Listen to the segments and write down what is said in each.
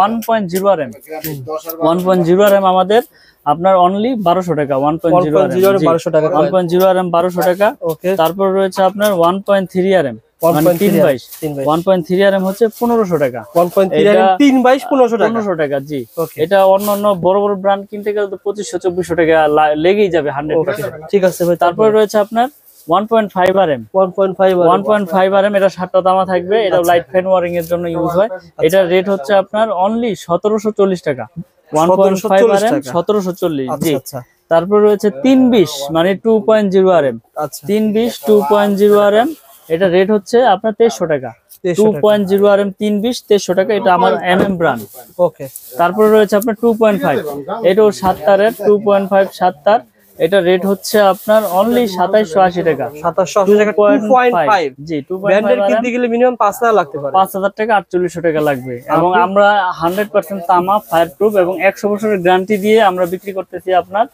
1.0 RM 1.0 RM আমাদের আপনার only 1200 টাকা। 1.0 RM 1200 টাকা। 1.0 RM 1200 টাকা। ওকে, তারপর রয়েছে আপনার 1.3 RM মানে 1.3 RM হচ্ছে 1500 টাকা। 1.3 RM 322 1500 টাকা। জি, এটা অন্যান্য বড় বড় ব্র্যান্ড কিনতে গেলে তো 2500 2400 টাকা লেগেই যাবে 100%। ঠিক আছে ভাই। তারপর রয়েছে আপনার 1.5 RM 1.5 RM এটা 7টা তামা থাকবে। এটা লাইট ফ্যান ওয়ারিং এর জন্য ইউজ হয়। এটার রেট হচ্ছে আপনার অনলি 1740 টাকা। 1.5 RM 1740। জি, তারপর রয়েছে 320 মানে 2.0 RM। 320 2.0 RM এটা রেট হচ্ছে আপনার 2300 টাকা। 2.0 RM 320 2300 টাকা। এটা আমার MM ব্র্যান্ড। ওকে, তারপর রয়েছে আপনার 2.5 এটাও 7 তারের 2.5 7 তার। এটা রেট হচ্ছে আপনার অনলি 2780 টাকা। 2780 টাকা 2.5। জি, 2.5 ব্র্যান্ডের কিনতে গেলে মিনিমাম 5000 লাগতে পারে। 5000 টাকা 4800 টাকা লাগবে। এবং আমরা 100% তামা ফায়ার প্রুফ এবং 100 বছরের গ্যারান্টি দিয়ে আমরা বিক্রি করতেছি আপনার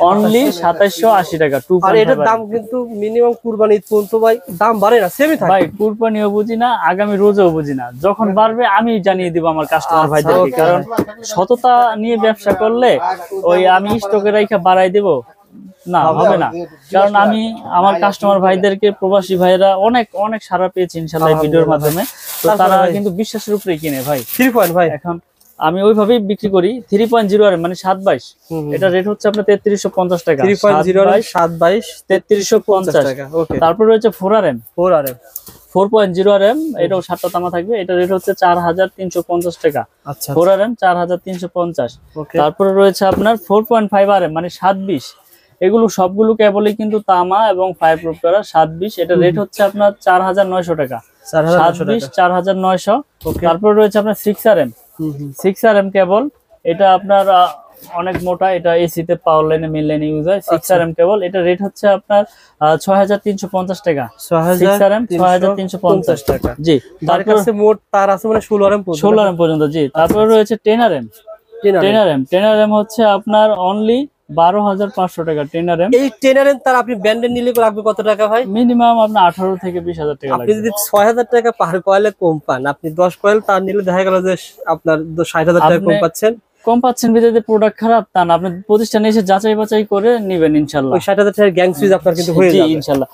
অনলি 2780 টাকা। আর এটার দাম কিন্তু মিনিমাম কুরবানি ঈদ পর্যন্ত ভাই দাম বাড়ে না, সেমই থাকে ভাই। কুরবানিও বুঝি না, আগামী রোজাও বুঝি না, যখন বাড়বে আমি জানিয়ে দিব আমার কাস্টমার ভাইদেরকে। কারণ সততা নিয়ে ব্যবসা করলে ওই আমি স্টকে রাখা বাড়াই দেব না, হবে না। কারণ আমি আমার কাস্টমার ভাইদেরকে প্রবাসী ভাইরা অনেক অনেক সাড়া পেয়েছি ইনশাআল্লাহ ভিডিওর মাধ্যমে। তো তারা কিন্তু বিশ্বাসের উপরে কিনে ভাই। 3 পয়েন্ট ভাই এখন আমি ওইভাবেই বিক্রি করি। 3.0 RM মানে 722 এটা রেট হচ্ছে আপনার 3350 টাকা। 3.0 RM 722 3350 টাকা। ওকে, তারপর রয়েছে 4 RM 4.0 RM এটাও 7টা তামা থাকবে। এটা রেট হচ্ছে 4350 টাকা। আচ্ছা, 4 RM 4350। তারপরে রয়েছে আপনার 4.5 RM মানে 720 এগুলো সবগুলো কেবলই কিন্তু তামা এবং ফায়ার প্রুফ করা 720। এটা রেট হচ্ছে আপনার 4900 টাকা। 720 4900। তারপর রয়েছে আপনার 6 RM 6 RM কেবল। এটা আপনার অনেক মোটা, এটা এসি তে পাওয়ার লাইনে মেইন লাইনে ইউজ হয়। 6 RM কেবল। এটা রেট হচ্ছে আপনার 6350 টাকা। 6 RM 6350 টাকা। জি, তার কাছে মোট তার আছে মানে 16 RM পর্যন্ত। 16 RM পর্যন্ত। জি, তারপর রয়েছে 10 RM 10 RM হচ্ছে আপনার অনলি 12500 টাকা। 10 RM এই 10 RM তার আপনি ব্র্যান্ডের নিলে লাগবে কত টাকা ভাই? মিনিমাম আপনার 18 থেকে 20000 টাকা লাগবে। আপনি যদি 6000 টাকা পার কয়েলে কম পান, আপনি 10 কয়েল তার নিলে দেখা গেল যে আপনার 60000 টাকা কম পাচ্ছেন। বিদেশে প্রোডাক্ট খারাপ তা না, আপনি প্রতিষ্ঠানে এসে যাচাই বাছাই করে নেবেন ইনশাআল্লাহ। ওই 60000 টাকার গ্যাং সুইচ আপনার কিন্তু হয়ে যাবে ইনশাআল্লাহ।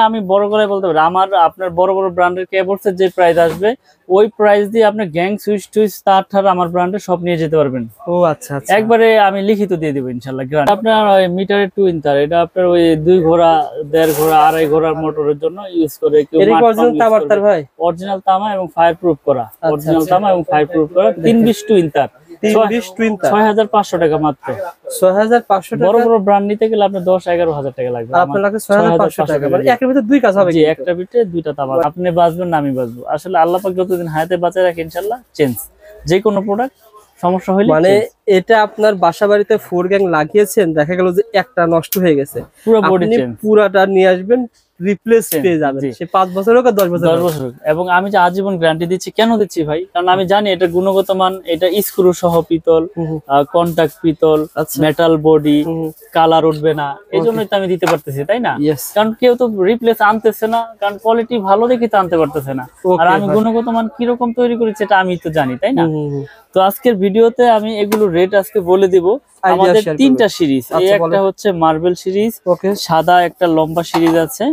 আমি বড় করে বলতে পারি আমার আপনার বড় বড় ব্র্যান্ডের কেবলসের যে প্রাইস আসবে ওই প্রাইস দিয়ে আপনি গ্যাং সুইচ টুইচ তার আমার ব্র্যান্ডে সব নিয়ে যেতে পারবেন। ও আচ্ছা আচ্ছা, একবারে আমি লিখিত দিয়ে দেব ইনশাআল্লাহ। গ্যারান্টি আপনার ওই মিটারের 2 ইঞ্চার এটা আপনার ওই 2 ঘোড়া 1.5 ঘোড়া 2.5 ঘোড়ার মোটরের জন্য ইউজ করে কেউ। অরিজিনাল তামা তার ভাই, অরিজিনাল তামা এবং ফায়ার প্রুফ করা। অরিজিনাল তামা এবং ফায়ার প্রুফ করা 320 2 ইঞ্চার 6500 টাকা মাত্র। 6500 টাকা। বড় বড় ব্র্যান্ড নিতে গেলে আপনি 10-11 টাকা লাগবে। আপনার লাগবে 6500 টাকা। মানে একটা ভিতরে দুই কাজ হবে। জি, একটা ভিতরে দুইটা তামা। আপনি বাঁচবেন না আমি বাঁচবো। আসলে আল্লাহ পাক যতদিন হায়াতে বাঁচায় রাখে ইনশাআল্লাহ চেঞ্জ যে কোনো প্রোডাক্ট সমস্যা হইলে মানে এটা আপনার বাসা বাড়িতে 4 গ্যাং লাগিয়েছেন, দেখা গেল যে একটা নষ্ট হয়ে গেছে, পুরো বডি চেঞ্জ পুরাটা নিয়ে আসবেন রিপ্লেস পেয়ে যাবেন। সে 5 বছর হোক আর 10 বছর হোক। এবং আমি যে আজীবন গ্যারান্টি দিচ্ছি, কেন দিচ্ছি ভাই? কারণ আমি জানি এটা গুণগত মান, এটা স্ক্রু সহ পিতল, কন্টাক্ট পিতল, মেটাল বডি, কালার উঠবে না, এজন্যই তো আমি দিতে পারতেছি, তাই না? কারণ কেউ তো রিপ্লেস আনতেছে না, কারণ কোয়ালিটি ভালো দেখে তো আনতে পারতেছে না। আর আমি গুণগত মান কিরকম তৈরি করেছি এটা আমি তো জানি, তাই না? তো আজকের ভিডিওতে আমি এগুলো রেট আজকে বলে দিব। আমাদের 3টা সিরিজ, এই একটা হচ্ছে মার্বেল সিরিজ, সাদা একটা লম্বা সিরিজ আছে,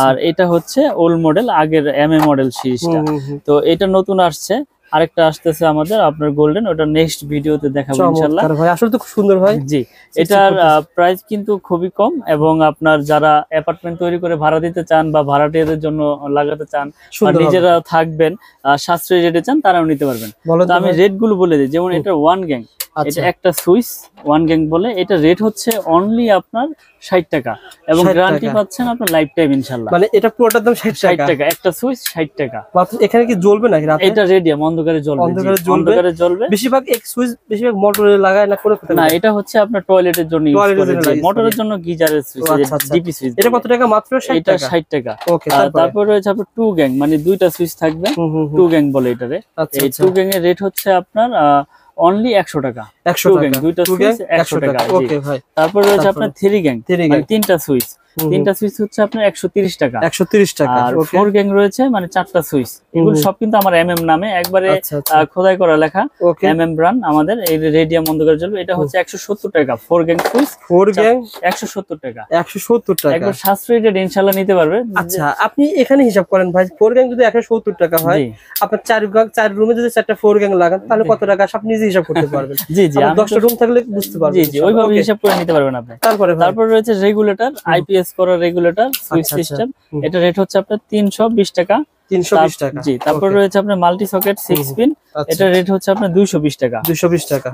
আর এটা হচ্ছে ওল্ড মডেল আগের এমএ মডেল সিরিজটা। তো এটা নতুন আসছে, আরেকটা আসতেছে আমাদের আপনার গোল্ডেন, ওটা নেক্সট ভিডিওতে দেখাবো ইনশাআল্লাহ। ভাই আসলে তো খুব সুন্দর ভাই। জি, এটার প্রাইস কিন্তু খুবই কম এবং আপনার যারা অ্যাপার্টমেন্ট তৈরি করে ভাড়া দিতে চান বা ভাড়াটিয়াদের জন্য লাগাতে চান বা নিজেরা থাকবেন সাশ্রয়ী রেটে চান, তারাও নিতে পারবেন। তো আমি রেট গুলো বলে দিই। যেমন এটা 1 গ্যাং, এটা একটা সুইচ 1 গ্যাং বলে, এটা রেট হচ্ছে অনলি আপনার 60 টাকা এবং গ্যারান্টি পাচ্ছেন আপনার লাইফ টাইম ইনশাআল্লাহ। মানে এটা পুরোটার দাম 60 টাকা, একটা সুইচ 60 টাকা মাত্র। এখানে কি জ্বলবে নাকি রাতে? এটা রেডিয়াম অন্ধকারে জ্বলবে। অন্ধকারে জ্বলবে। বেশিরভাগ এক সুইচ বেশিরভাগ মোটরে লাগায় না করে না, এটা হচ্ছে আপনার টয়লেটের জন্য ইউজ করে, মোটরের জন্য গিজারের সুইচ, ডিপি সুইচ। এটা কত টাকা? মাত্র 60 টাকা। 60 টাকা। ওকে, তারপর রয়েছে আপনার 2 গ্যাং, মানে দুইটা সুইচ থাকবে, 2 গ্যাং বলে এটারে। এই 2 গ্যাং এর রেট হচ্ছে আপনার অনলি 100 টাকা। 100 গ্যাং দুইটা সুইচ 100 টাকা। ওকে ভাই। তারপর রয়েছে আপনার 3 গ্যাং, মানে তিনটা সুইচ, তিনটা সুইচ হচ্ছে আপনার 130 টাকা। 130 টাকা। আর 4 গ্যাং রয়েছে, মানে 4টা সুইচ। এগুলো সব কিন্তু আমার এমএম নামে একবারে খোদাই করা লেখা, এমএম ব্র্যান্ড আমাদের। এই রেডিয়াম অন্ধকার জ্বলবে, এটা হচ্ছে 170 টাকা। 4 গ্যাং সুইচ, 4 গ্যাং 170 টাকা। 170 টাকা, একবার সাশ্রয়ী রেট ইনশাআল্লাহ নিতে পারবে। আচ্ছা, আপনি এখানে হিসাব করেন ভাই, 4 গ্যাং যদি 170 টাকা হয়, আপনার 4 রুমে যদি 4টা 4 গ্যাং লাগান, তাহলে কত টাকা আপনি নিজে হিসাব করতে পারবেন। জি জি, 10টা রুম থাকলে বুঝতে পারবেন। জি জি, ওইভাবে হিসাব করে নিতে পারবেন আপনি। তারপর রয়েছে রেগুলেটর, আইপিএস করা রেগুলেটর সুইচ সিস্টেম। এটা রেট হচ্ছে আপনার 320 টাকা। 320 টাকা, জি। তারপর রয়েছে আপনার মাল্টি সকেট 6 পিন, এটা রেট হচ্ছে আপনার 220 টাকা। 220 টাকা।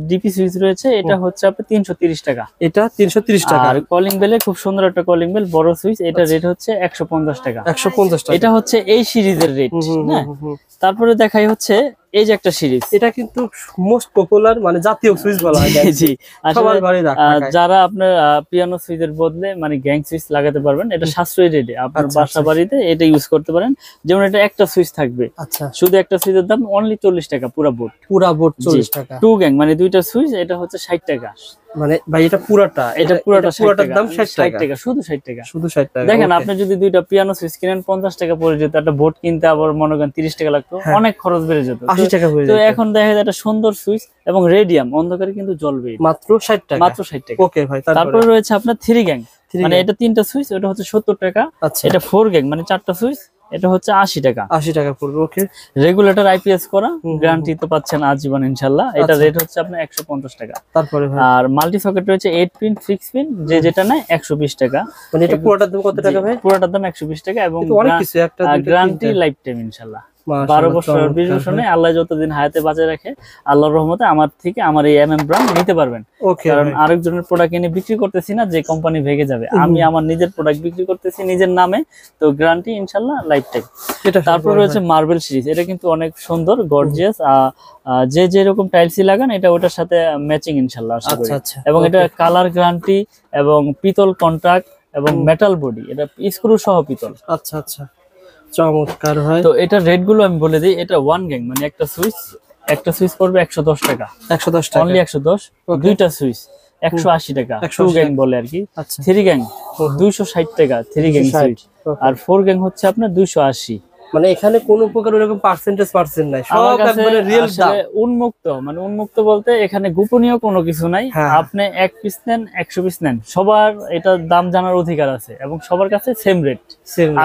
ডিপি সুইচ রয়েছে, এটা হচ্ছে আপনার 330 টাকা। এটা 330 টাকা। আর কলিং বেলে খুব সুন্দর একটা কলিং বেল, বড় সুইচ, এটা রেট হচ্ছে 150 টাকা। 150 টাকা, এটা হচ্ছে এই সিরিজের রেট। হ্যাঁ, তারপরে দেখাই হচ্ছে এই যে একটা সিরিজ, এটা কিন্তু মোস্ট পপুলার, মানে জাতীয় সুইচ বলা হয়। জি, আসলে যারা আপনার পিয়ানো সুইচের বদলে মানে গ্যাং সুইচ লাগাতে পারবেন, এটা সাশ্রয়ী রেটে আপনার বাসা বাড়িতে এটা ইউজ করতে পারেন। যেমন এটা একটা সুইচ থাকবে, আচ্ছা, শুধু একটা সুইচের দাম অনলি 40 টাকা, পুরো বোর্ড 40 টাকা। 2 গ্যাং মানে দুইটা সুইচ, এটা হচ্ছে 60 টাকা। মানে ভাই এটা পুরাটা, পুরাটার দাম 60 টাকা, শুধু 60 টাকা, শুধু 60 টাকা। দেখেন, আপনি যদি দুইটা পিয়ানো সুইচ কিনেন 50 টাকা পড়ে যেত, একটা বোর্ড কিনতে আবার মনে করেন 30 টাকা লাগতো, অনেক খরচ বেড়ে যেত, 80 টাকা হয়ে যেত। তো এখন দেখা যায় একটা সুন্দর সুইচ এবং রেডিয়াম অন্ধকারে কিন্তু জ্বলবে মাত্র 60 টাকা, মাত্র 60 টাকা। ওকে ভাই, তারপরে রয়েছে আপনার 3 গ্যাং, মানে এটা তিনটা সুইচ, ওটা হচ্ছে 70 টাকা। এটা 4 গ্যাং মানে 4টা সুইচ, এটা হচ্ছে 80 টাকা। 80 টাকা পড়বে। ওকে, রেগুলেটর আইপিএস করা, গ্যারান্টি তো পাচ্ছেন আজীবন ইনশাআল্লাহ। এটা রেট হচ্ছে আপনার 150 টাকা। তারপরে আর মাল্টি সকেট রয়েছে 8 পিন 6 পিন, যে যেটা নেয় 120 টাকা। মানে এটা পুরোটার দাম কত টাকা ভাই? পুরোটার দাম 120 টাকা এবং গ্যারান্টি লাইফ টাইম ইনশাআল্লাহ। 12 বছর 20 বছর নেই, আল্লাহ যতদিন হায়াতে বাঁচিয়ে রাখে, আল্লাহর রহমতে আমার থেকে আমার এই এমএম ব্র্যান্ড নিতে পারবেন। কারণ আরেকজনের প্রোডাক্ট এনে বিক্রি করতেছি না যে কোম্পানি ভেঙে যাবে, আমি আমার নিজের প্রোডাক্ট বিক্রি করতেছি নিজের নামে, তো গ্যারান্টি ইনশাআল্লাহ লাইফ টাইম। তারপর রয়েছে মার্বেল সিরিজ, এটা কিন্তু অনেক সুন্দর গর্জিয়াস, যে যেরকম টাইলসই লাগান এটা ওটার সাথে ম্যাচিং ইনশাআল্লাহ আশা করি। এবং এটা কালার গ্যারান্টি এবং পিতল কন্ট্রাক্ট এবং মেটাল বডি, এটা স্ক্রু সহ পিতল। আচ্ছা আচ্ছা, চমৎকার হয়। তো এটা রেট গুলো আমি বলে দিই, এটা 1 গ্যাং মানে একটা সুইচ পড়বে 110 টাকা, 110 টাকা, অনলি 110। দুইটা সুইচ 180 টাকা, 2 গ্যাং বলে আর কি। 3 গ্যাং 260 টাকা, 3 গ্যাং সুইচ। আর 4 গ্যাং হচ্ছে আপনার 280। মানে এখানে কোনো প্রকার এরকম পার্সেন্ট নাই, সব একবারে রিয়েল দাম। উন্মুক্ত, মানে উন্মুক্ত বলতে এখানে গোপনীয় কোনো কিছু নাই। আপনি 1 পিস নেন 100 পিস নেন, সবার এটা দাম জানার অধিকার আছে এবং সবার কাছে সেম রেট।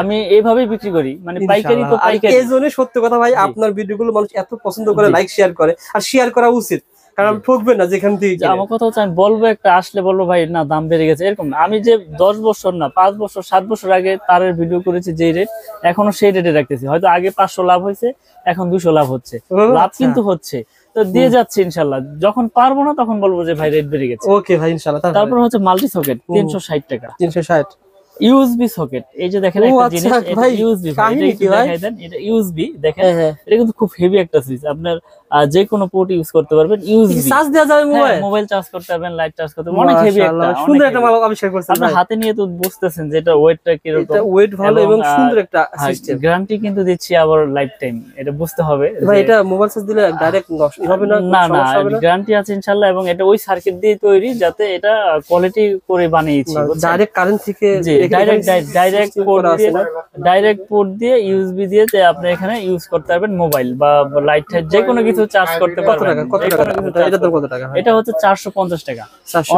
আমি এইভাবেই বিক্রি করি, মানে পাইকারি তো পাইকারি। এইজন্য সত্য কথা ভাই, আপনার ভিডিওগুলো মানুষ এত পছন্দ করে, লাইক শেয়ার করে, আর শেয়ার করা উচিত, কারণ ঠকবেন না যেখান থেকে। আমার কথা হচ্ছে আমি বলবো একটা, আসলে বলবো ভাই না দাম বেড়ে গেছে, এরকম না। আমি যে 10 বছর না 5 বছর 7 বছর আগে তারের ভিডিও করেছি যে রেট, এখনো সেই রেটে রাখতেছি। হয়তো আগে 500 লাভ হয়েছে, এখন 200 লাভ হচ্ছে, লাভ কিন্তু হচ্ছে, তো দিয়ে যাচ্ছে ইনশাআল্লাহ। যখন পারবো না তখন বলবো যে ভাই রেট বেড়ে গেছে। ওকে ভাই, ইনশাআল্লাহ। তারপর হচ্ছে মাল্টি সকেট 360 টাকা। 360 ইউএসবি সকেট, এই যে দেখেন একটা জিনিস, এটা ইউএসবি, দেখাই দেন, এটা ইউএসবি দেখেন। এটা কিন্তু খুব হেভি একটা সুইচ, আপনার যে কোনো পোর্ট ইউজ করতে পারবেন। ইউএসবি চার্জ দেওয়া যাবে, মোবাইল চার্জ করতে পারবেন, লাইট চার্জ করতে পারবেন। অনেক হেভি একটা, সুন্দর একটা মাল আবিষ্কার করেছেন। আপনি হাতে নিয়ে তো বুঝতেছেন যে এটা ওয়েটটা কি রকম। এটা ওয়েট ভালো এবং সুন্দর একটা সিস্টেম। গ্যারান্টি কিন্তু দিচ্ছি আবার লাইফ টাইম, এটা বুঝতে হবে ভাই। এটা মোবাইল চার্জ দিলে ডাইরেক্ট নষ্ট হবে না? না না, গ্যারান্টি আছে ইনশাআল্লাহ। এবং এটা ওই সার্কিট দিয়ে তৈরি, যাতে এটা কোয়ালিটি করে বানিয়েছি। ডাইরেক্ট কারেন্ট থেকে, ডাইরেক্ট পোর্ট দিয়ে ইউএসবি দিয়ে আপনি এখানে ইউজ করতে পারবেন, মোবাইল বা লাইট যে কোনো কিছু চার্জ করতে পারবেন। এটা হচ্ছে 450 টাকা,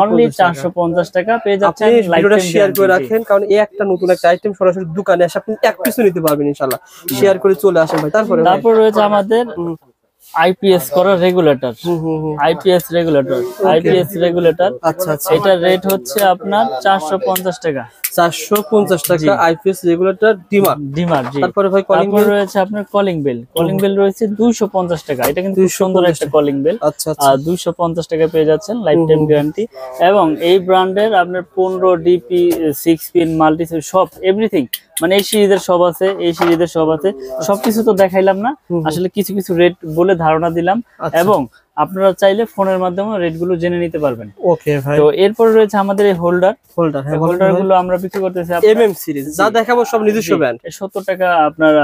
অনলি 450 টাকা পেয়ে যাচ্ছেন। ভিডিওটা শেয়ার করে রাখেন, কারণ এই একটা নতুন একটা আইটেম সরাসরি দোকানে এসে আপনি এক পিসও নিতে পারবেন ইনশাআল্লাহ। শেয়ার করে চলে আসেন ভাই। তারপর রয়েছে আমাদের আইপিএস করা রেগুলেটর, আইপিএস রেগুলেটর। আচ্ছা আচ্ছা, এটার রেট হচ্ছে আপনার 450 টাকা। 450 টাকা আইপিএস রেগুলেটর ডিমার। তারপরে ভাই কলিং বেল রয়েছে, আপনার কলিং বেল রয়েছে 250 টাকা। এটা কিন্তু সুন্দর একটা কলিং বেল। আচ্ছা আচ্ছা, 250 টাকা পেয়ে যাচ্ছেন, লাইফ টাইম গ্যারান্টি। এবং এই ব্র্যান্ডের আপনার 15 ডিপি 6 পিন মাল্টি সব এভরিথিং, মানে এই সিরিজের সব আছে, এই সিরিজের সব আছে। সবকিছু তো দেখাইলাম না, আসলে কিছু কিছু রেট বলে ধারণা দিলাম। এবং আপনারা চাইলে ফোনের মাধ্যমে রেটগুলো জেনে নিতে পারবেন। ওকে ভাই। তো এরপর রয়েছে আমাদের এই হোল্ডার হ্যাঁ, হোল্ডার গুলো আমরা বিক্রি করতেছি এমএম সিরিজ, যা দেখাবো সব নিজস্ব ব্র্যান্ড। 70 টাকা আপনারা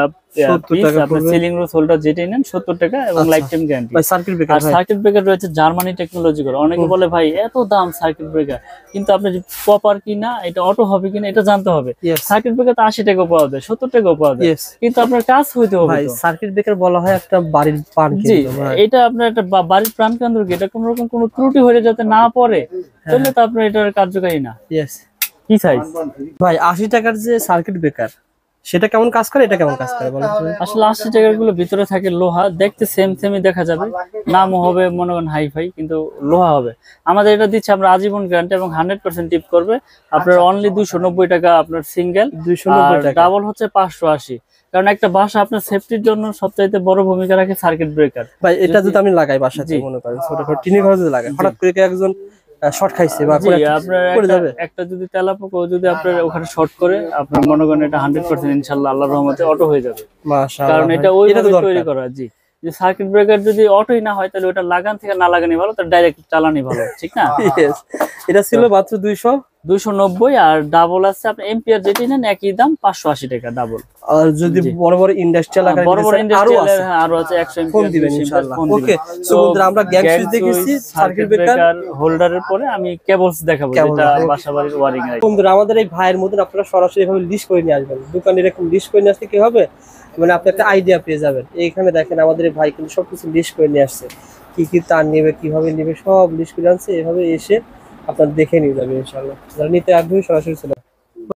70 টাকা আপনার সিলিং রোজ হোল্ডার যেটাই নেন 70 টাকা এবং লাইফ টাইম গ্যারান্টি। ভাই সার্কিট ব্রেকার, আর সার্কিট ব্রেকার রয়েছে জার্মানি টেকনোলজি করে। অনেকে বলে ভাই এত দাম সার্কিট ব্রেকার, কিন্তু আপনি প্রপার কিনা, এটা অটো হবে কিনা এটা জানতে হবে। সার্কিট ব্রেকার তো 80 টাকা পাওয়া যায়, 70 টাকা পাওয়া যায়, কিন্তু আপনার কাজ হইতে হবে। ভাই সার্কিট ব্রেকার বলা হয় একটা বাড়ির প্রাণ কেন্দ্র। এটা আপনার একটা বাড়ির প্রাণ কেন্দ্র, কি এটা কোনো রকম কোনো ত্রুটি হয়ে যাতে না পড়ে, তাহলে তো আপনার এটার কার্যকারী না। কি সাইজ ভাই 80 টাকার যে সার্কিট ব্রেকার, সেটা কেমন কাজ করে, এটা কেমন কাজ করে বলেন? আসলে 80 টাকার গুলো ভিতরে থাকে লোহা, দেখতে সেমই দেখা যাবে, নামও হবে মনে করেন হাইফাই, কিন্তু লোহা হবে। আমাদের এটা দিচ্ছে আমরা আজীবন গ্যারান্টি এবং 100% টিপ করবে। আপনার অনলি 290 টাকা আপনার সিঙ্গেল, 290 টাকা, ডাবল হচ্ছে 580। কারণ একটা বাসা আপনার সেফটির জন্য সবচাইতে বড় ভূমিকা রাখে সার্কিট ব্রেকার। ভাই এটা যদি আমি লাগাই বাসাতে, মনে করেন ছোটখাটো টিনের ঘরে যদি লাগাই, হঠাৎ করে একজন শর্ট খাইছে বা আপনার একটা যদি তেলাপোকা যদি আপনার ওখানে শর্ট করে, আপনার মনে করেন এটা 100% ইনশাআল্লাহ আল্লাহর রহমতে অটো হয়ে যাবে। মাশাআল্লাহ, কারণ এটা ওইভাবে তৈরি করা। জি, যে সার্কিট ব্রেকার যদি অটোই না হয়, তাহলে ওটা লাগান থেকে না লাগানি ভালো, তার ডাইরেক্ট চালানি ভালো, ঠিক না? এটা ছিল মাত্র 290, আর ডাবল আছে আপনি এম্পিয়ার যেটি নেন একই দাম 580 টাকা ডাবল। আর যদি বড় বড় ইন্ডাস্ট্রিয়াল আকারে বড় বড় ইন্ডাস্ট্রিয়াল আরো আছে 100 এমপিয়ার, ফোন দিবেন ইনশাআল্লাহ। ওকে, সো বন্ধুরা আমরা গ্যাং সুইচ দেখেছি, সার্কিট ব্রেকার, হোল্ডারের পরে আমি কেবলস দেখাবো, যেটা বাসাবাড়ির ওয়্যারিং এর। বন্ধুরা আমাদের এই ভাইয়ের মতন আপনারা সরাসরি এভাবে লিস্ট করে নিয়ে আসবেন দোকানে। এরকম লিস্ট করে নিয়ে আসতে কি হবে, মানে আপনি একটা আইডিয়া পেয়ে যাবেন। এইখানে দেখেন আমাদের এই ভাই কিন্তু সবকিছু লিস্ট করে নিয়ে আসছে, কি কি তার নেবে, কিভাবে নেবে, সব লিস্ট করে আনছে। এভাবে এসে আপনার দেখে নিয়ে যাবে ইনশাআল্লাহ। যারা নিতে আগ্রহী সরাসরি চলে